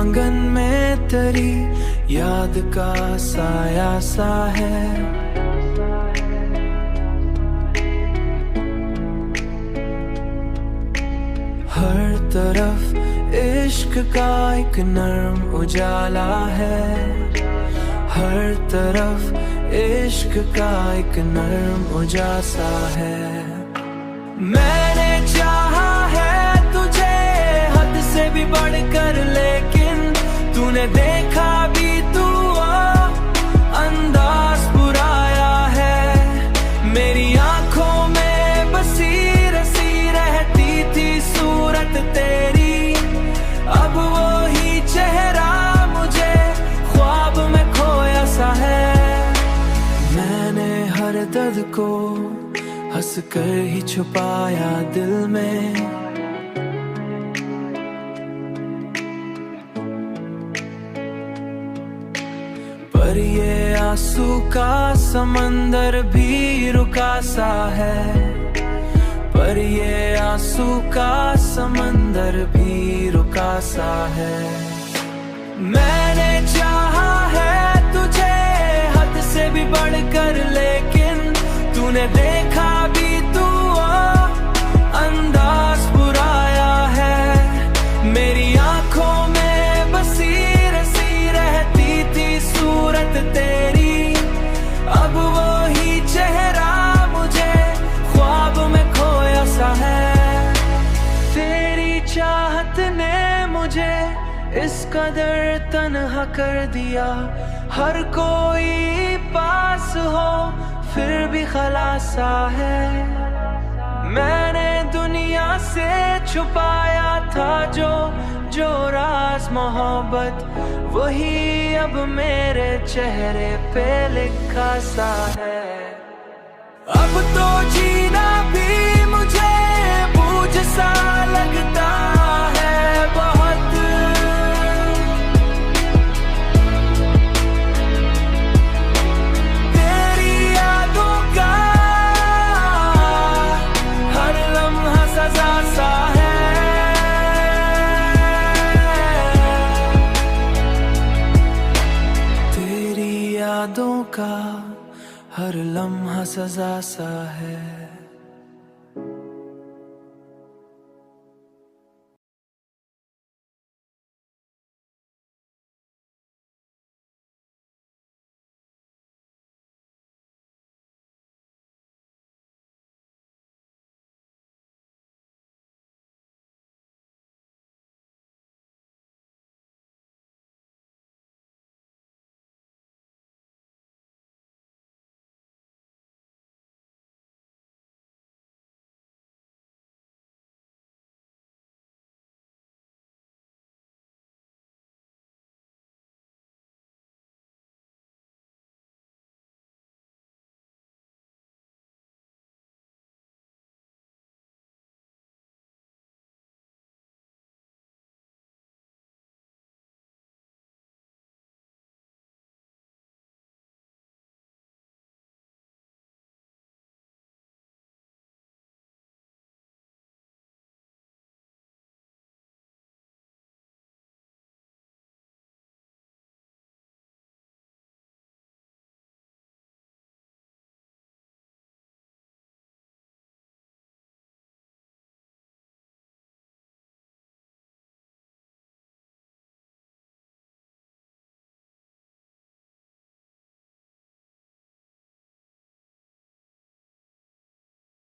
आंगन में तेरी याद का साया सा है। हर तरफ इश्क का एक नर्म उजाला है। हर तरफ इश्क का एक नर्म उजासा है। मैंने चाहा है तुझे हद से भी बढ़कर, लेकिन तूने देखा भी तू अंदाज बुराया है। मेरी आंखों में बसी रसी रहती थी सूरत तेरी, अब वो ही चेहरा मुझे ख्वाब में खोया सा है। मैंने हर दर्द को हंस कर ही छुपाया दिल में। पर ये आंसू का समंदर भी रुका सा है। पर ये आंसू का समंदर भी रुका सा है। मैंने चाहा है तुझे हद से भी बढ़कर, लेकिन तूने देखा भी तू अंदाज बुराया है। मेरी आंखों में बसी रसी रहती थी सूरत तेरी, अब वो ही चेहरा मुझे ख्वाब में खोया सा है। तेरी चाहत ने मुझे इस कदर तन्हा कर दिया, हर कोई पास हो फिर भी खलासा है। मैंने दुनिया से छुपाया था जो राज मोहब्बत, वही अब मेरे चेहरे पे लिखा सा है। अब तो जीना भी मुझे बोझ सा लगता है बहुत। तेरी यादों का हर लम्हा सजा सा है। तेरी यादों का हर लम्हा सजा सा है।